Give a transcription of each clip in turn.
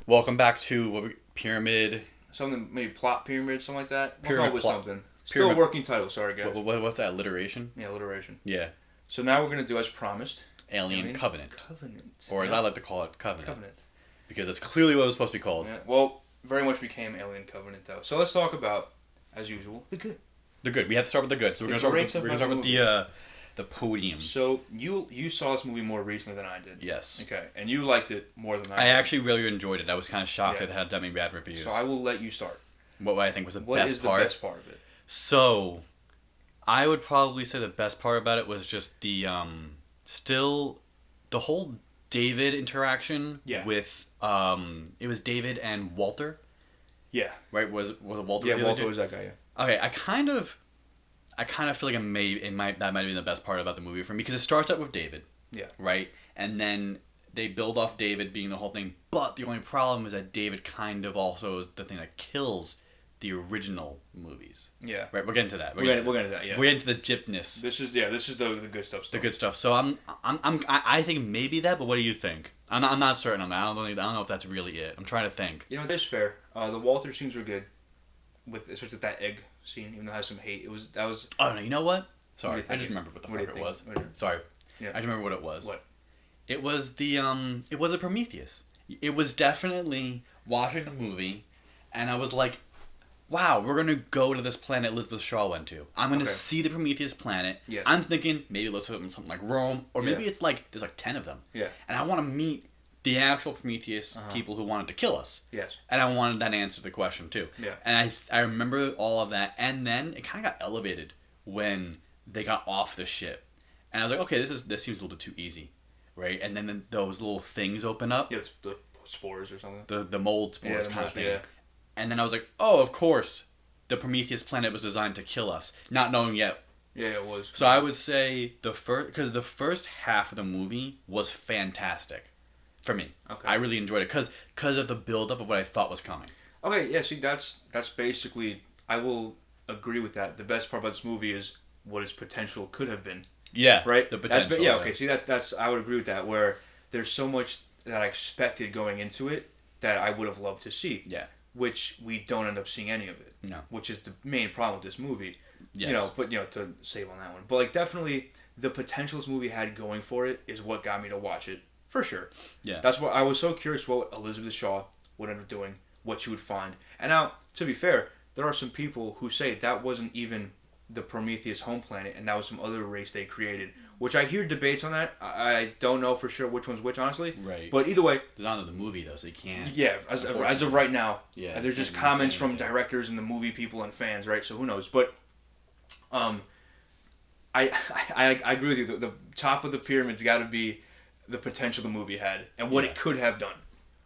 Welcome back to Pyramid. Something, maybe plot pyramid, something like that. We'll Pyramid go with plot. something. Still a working title, sorry guys. What's that, alliteration? Yeah, alliteration. Yeah. So now we're going to do as promised. Alien Covenant. Covenant. Or as I like to call it, Covenant. Covenant. Because that's clearly what it was supposed to be called. Yeah. Well, very much became Alien Covenant though. So let's talk about, as usual, the good. The good. We have to start with the good. So we're going to start with the podium. So you saw this movie more recently than I did. Yes. Okay. And you liked it more than I did. I actually really enjoyed it. I was kind of shocked that it had that many bad reviews. So I will let you start. What I think was the best part. What is the best part of it? So, I would probably say the best part about it was just the the whole David interaction with it was David and Walter. Yeah. Right? Was it Walter? Yeah, Walter was that guy. Yeah. Okay, I kind of feel like that might have been the best part about the movie for me because it starts out with David. Yeah. Right, and then they build off David being the whole thing, but the only problem is that David kind of also is the thing that kills the original movies. Yeah. Right, we'll get into that. We're getting to that. Yeah. We're into the gypness. This is the good stuff. The good stuff. So I think maybe that, but what do you think? I'm not certain on that. I don't know if that's really it. I'm trying to think. You know, that's fair. The Walter scenes were good, especially with that egg scene, even though it has some hate. Oh no! You know what? Sorry, What I just remembered what the fuck it was. What Sorry, yeah. I just remember what it was. What? It was it was a Prometheus. It was definitely watching the movie, and I was like, wow, we're gonna go to this planet Elizabeth Shaw went to. I'm gonna see the Prometheus planet. Yes. I'm thinking maybe let's open something like Rome, or maybe it's like there's like 10 of them. Yeah. And I want to meet the actual Prometheus people who wanted to kill us. Yes. And I wanted that answer to the question too. Yeah. And I remember all of that, and then it kind of got elevated when they got off the ship, and I was like, okay, this seems a little bit too easy, right? And then those little things open up. Yeah, it's the spores or something. The mold spores kind of thing. Yeah. And then I was like, oh, of course, the Prometheus planet was designed to kill us, not knowing yet. Yeah, it was. So I would say the first half of the movie was fantastic for me. Okay. I really enjoyed it because of the buildup of what I thought was coming. Okay, yeah, see, that's basically, I will agree with that. The best part about this movie is what its potential could have been. Yeah, right? The potential. Yeah, okay, see, that's I would agree with that, where there's so much that I expected going into it that I would have loved to see. Yeah. Which we don't end up seeing any of it. No. Which is the main problem with this movie. Yes. But to save on that one. But like definitely the potential this movie had going for it is what got me to watch it. For sure. Yeah. That's what I was so curious what Elizabeth Shaw would end up doing, what she would find. And now, to be fair, there are some people who say that wasn't even the Prometheus home planet and that was some other race they created. Which I hear debates on that. I don't know for sure which one's which, honestly. Right. But either way. It's not in the movie, though, so you can't. Yeah, as of right now. Yeah. There's just comments from directors and the movie people and fans, right? So who knows? But I agree with you. The top of the pyramid's got to be the potential the movie had and what it could have done.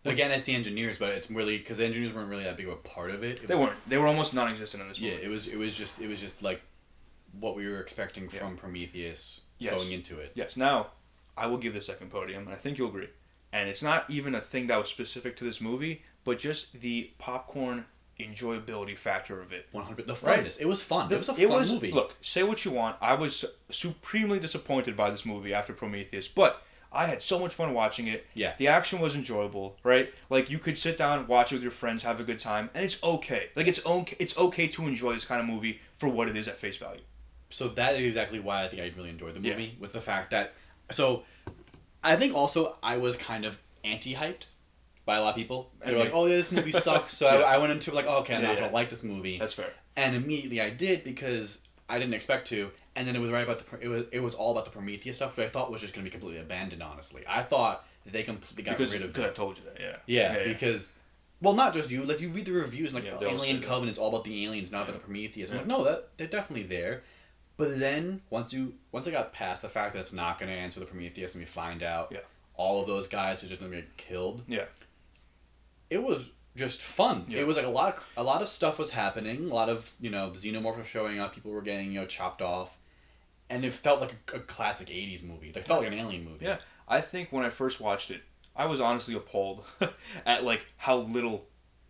Again, it's the engineers, but it's really because the engineers weren't really that big of a part of it. They weren't. They were almost non-existent in this movie. Yeah, it was just like what we were expecting from Prometheus going into it. Yes. Now, I will give the second podium, and I think you'll agree. And it's not even a thing that was specific to this movie, but just the popcorn enjoyability factor of it. 100. The funness. Right? It was fun. It was a fun movie. Look, say what you want. I was supremely disappointed by this movie after Prometheus, but I had so much fun watching it. Yeah. The action was enjoyable, right? Like, you could sit down, watch it with your friends, have a good time, and it's okay. Like, it's okay to enjoy this kind of movie for what it is at face value. So that is exactly why I think I really enjoyed the movie, was the fact that... So, I think also I was kind of anti-hyped by a lot of people. They were like, oh, this movie sucks. So I went into it like, oh, okay, I'm not going to like this movie. That's fair. And immediately I did because I didn't expect to. And then it was it was all about the Prometheus stuff, which I thought was just going to be completely abandoned, honestly. I thought that they completely got rid of it. Because I told you that, yeah. Yeah, because... Well, not just you. Like, you read the reviews, and like, Alien Covenant, it's all about the aliens, not about the Prometheus. I'm like, no, they're definitely there. But then, once I got past the fact that it's not going to answer the Prometheus, and we find out all of those guys are just going to get killed, it was just fun. Yeah. It was like a lot of stuff was happening. A lot of, the xenomorphs were showing up. People were getting, chopped off. And it felt like a classic 80s movie. It felt like an alien movie. Yeah. I think when I first watched it, I was honestly appalled at, like, how little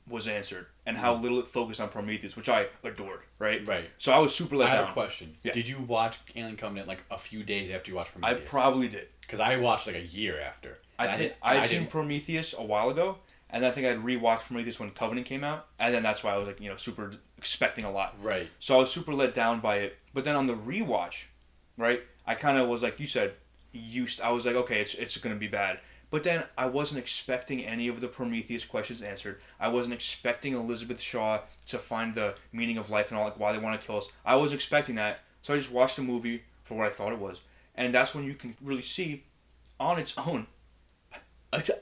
was answered and how little it focused on Prometheus, which I adored, right? Right. So I was super let down. I have a question. Yeah. Did you watch Alien Covenant like a few days after you watched Prometheus? I probably did. Because I watched like a year after. I'd seen Prometheus a while ago, And I think I'd rewatched Prometheus when Covenant came out, and then that's why I was like, super expecting a lot. Right. So I was super let down by it. But then on the rewatch, right, I kind of was like you said, I was like, okay, it's gonna be bad. But then I wasn't expecting any of the Prometheus questions answered. I wasn't expecting Elizabeth Shaw to find the meaning of life and all, like why they want to kill us. I wasn't expecting that. So I just watched the movie for what I thought it was. And that's when you can really see, on its own,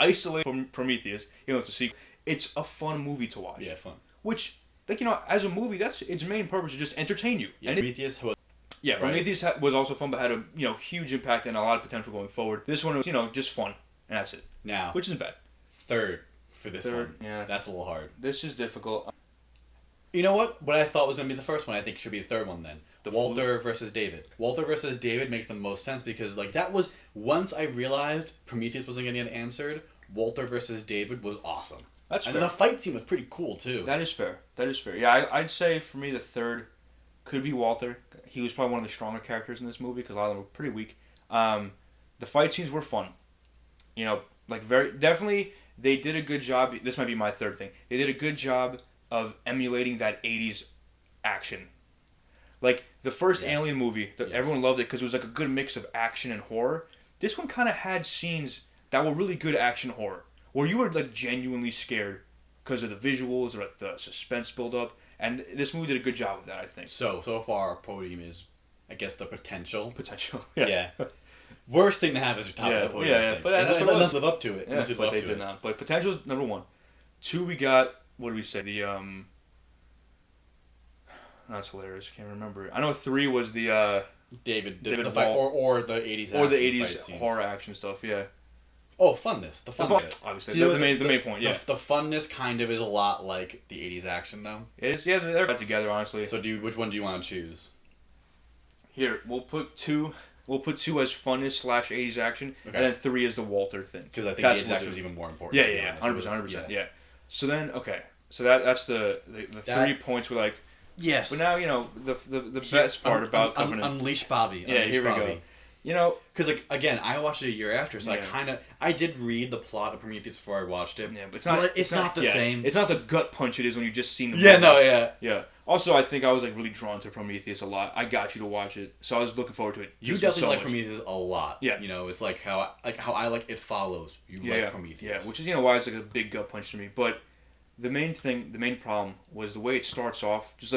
isolate from Prometheus, to see, it's a fun movie to watch. Yeah, fun. Which, as a movie, that's its main purpose, to just entertain you. Yeah, Prometheus was... Yeah, Prometheus was also fun, but had a huge impact and a lot of potential going forward. This one was, just fun. And that's it. Now, which isn't bad. Third for this one. Yeah. That's a little hard. This is difficult. You know what? What I thought was going to be the first one, I think should be the third one then. Walter versus David. Walter versus David makes the most sense because, that was... Once I realized Prometheus wasn't going to get answered, Walter versus David was awesome. That's fair. And the fight scene was pretty cool, too. That is fair. Yeah, I'd say, for me, the third could be Walter. He was probably one of the stronger characters in this movie because a lot of them were pretty weak. The fight scenes were fun. Definitely, they did a good job. This might be my third thing. They did a good job of emulating that 80s action. The first Alien movie, everyone loved it because it was a good mix of action and horror. This one kind of had scenes that were really good action horror, where you were genuinely scared because of the visuals or the suspense build-up. And this movie did a good job of that, I think. So far, our podium is, I guess, the potential. Yeah. Worst thing to have is your top of the podium. Yeah. But let's live up to it. Yeah, but they did not. But potential is number one. Two, we got, what did we say? That's hilarious. I can't remember. I know three was the David the fight, or the 80s action. Or the 80s horror action stuff, yeah. Oh, funness. The fun bit. Obviously. The main point, yeah. The funness kind of is a lot like the 80s action, though. It is, yeah, they're together, honestly. So, which one do you want to choose? Here, we'll put two as funness / 80s action, and then three is the Walter thing. Because I think the 80s action was even more important. Yeah, 100%, yeah. So then, okay. So that's the 3 points were yes. But now, the best part about Covenant. Unleash Bobby. Yeah, here we go. Because again, I watched it a year after, so I did read the plot of Prometheus before I watched it. Yeah, but it's not the same. It's not the gut punch it is when you've just seen the movie. Yeah. Also, I think I was really drawn to Prometheus a lot. I got you to watch it, so I was looking forward to it. You definitely like Prometheus a lot. Yeah. It's how I like It Follows. You like Prometheus. Yeah, which is why it's a big gut punch to me. But the main problem was the way it starts off. Just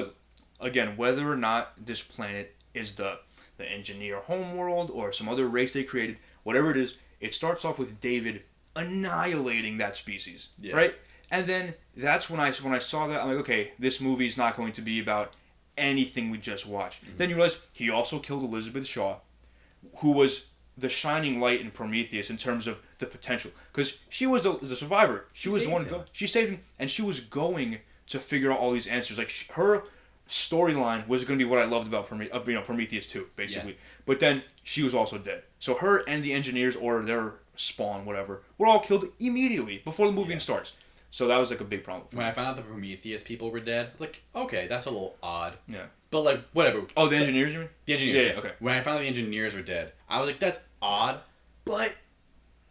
again, whether or not this planet is the engineer homeworld or some other race they created, whatever it is, it starts off with David annihilating that species, right? And then that's when I saw that, I'm like, okay, this movie is not going to be about anything we just watched. Mm-hmm. Then you realize he also killed Elizabeth Shaw, who was the shining light in Prometheus in terms of the potential, because she was the survivor. She was the one who she saved him, and she was going to figure out all these answers. Her storyline was going to be what I loved about Prometheus 2, basically. Yeah. But then she was also dead. So her and the engineers, or their spawn, whatever, were all killed immediately before the movie even starts. So that was a big problem. When I found out the Prometheus people were dead, okay, that's a little odd. Yeah. But whatever. Oh, the engineers, you mean? The engineers. Yeah, okay. When I found out the engineers were dead, I was like, that's odd, but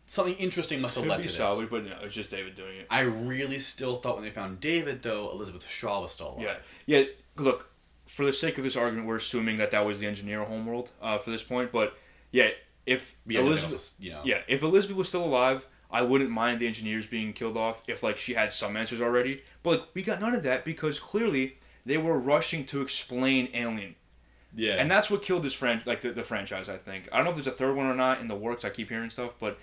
something interesting must have led to this. Solid, but no, it's just David doing it. I really still thought when they found David, though, Elizabeth Shaw was still alive. Yeah. Look, for the sake of this argument, we're assuming that was the engineer homeworld for this point. But yeah, if Elizabeth, if Elizabeth was still alive, I wouldn't mind the engineers being killed off if she had some answers already. But we got none of that because clearly they were rushing to explain Alien. Yeah. And that's what killed this the franchise, I think. I don't know if there's a third one or not in the works. I keep hearing stuff, but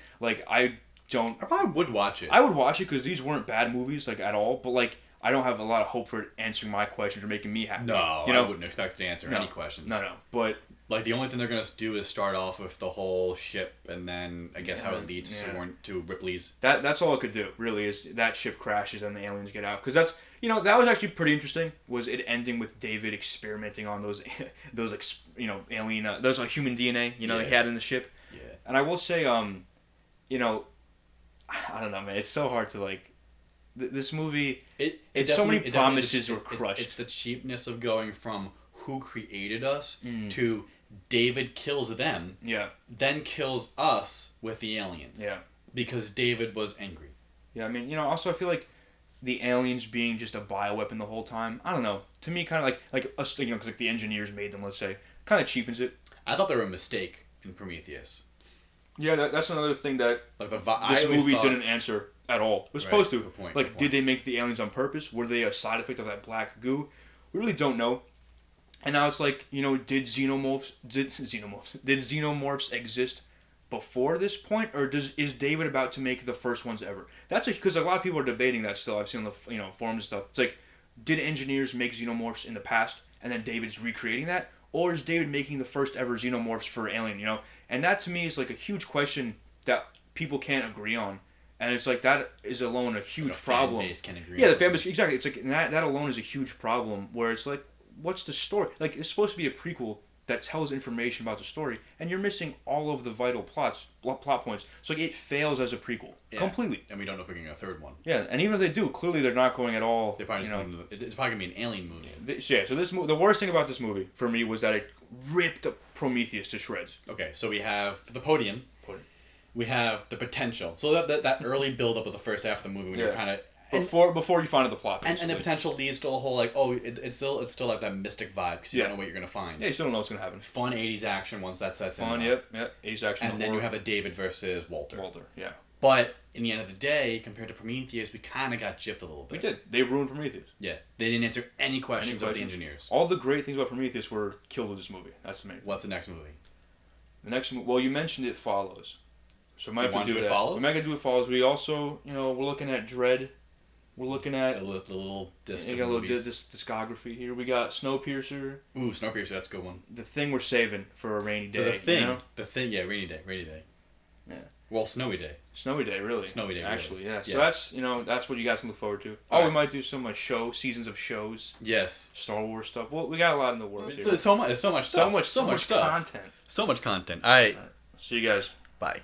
I probably would watch it. I would watch it because these weren't bad movies at all, but I don't have a lot of hope for it answering my questions or making me happy. No, I wouldn't expect it to answer any questions. No. But the only thing they're gonna do is start off with the whole ship, and then I guess how it leads to Ripley's. That's all it could do. Really, is that ship crashes and the aliens get out, because that's that was actually pretty interesting. Was it ending with David experimenting on those alien those human DNA they had in the ship? Yeah. And I will say I don't know, man. It's so hard to this movie. So many promises were crushed. It's the cheapness of going from who created us to David kills them. Yeah. Then kills us with the aliens. Yeah. Because David was angry. Yeah, I mean, also I feel like the aliens being just a bioweapon the whole time, I don't know. To me, kind of like us, because like the engineers made them, let's say, kind of cheapens it. I thought they were a mistake in Prometheus. Yeah, that's another thing that this movie didn't answer at all. It was supposed to. Good point, did they make the aliens on purpose? Were they a side effect of that black goo? We really don't know. And now it's like, did xenomorphs exist before this point, or is David about to make the first ones ever? That's because a lot of people are debating that still. I've seen on the forums and stuff. It's like, did engineers make xenomorphs in the past, and then David's recreating that? Or is David making the first ever xenomorphs for Alien, And that to me is like a huge question that people can't agree on. And it's like that is alone a huge problem. Fan base can agree the fan base, exactly. It's like that alone is a huge problem where it's like, what's the story? Like, it's supposed to be a prequel that tells information about the story, and you're missing all of the vital plot points. So like, it fails as a prequel completely. And we don't know if we're getting a third one. Yeah, and even if they do, clearly they're not going at all. They're probably it's probably gonna be an alien movie. So the worst thing about this movie for me was that it ripped Prometheus to shreds. Okay, so we have for the podium. We have the potential. So that early build up of the first half of the movie when you're kind of before you find out the plot, and the potential leads to a whole like it's still like that mystic vibe because you don't know what you're gonna find. Yeah, you still don't know what's gonna happen. Fun 80s action once that sets in. Fun, yep, 80s action. And then you have a David versus Walter. Yeah. But in the end of the day, compared to Prometheus, we kind of got gypped a little bit. We did. They ruined Prometheus. Yeah, they didn't answer any questions of the engineers. All the great things about Prometheus were killed with this movie. That's the main. What's the next movie? The next, well, you mentioned It Follows, so we might have to do It Follows. We might have to do It Follows. We also, we're looking at Dread. We're looking at the little disc. We got a little discography here. We got Snowpiercer. Ooh, Snowpiercer, that's a good one. The Thing we're saving for a rainy day. So the thing, yeah, rainy day. Yeah. Well, snowy day. Snowy day, really. Snowy day, actually, really. yeah. So that's what you guys can look forward to. We might do some seasons of shows. Yes. Star Wars stuff. Well, we got a lot in the works. There's so much stuff. So much content. So much content. All right. See you guys. Bye.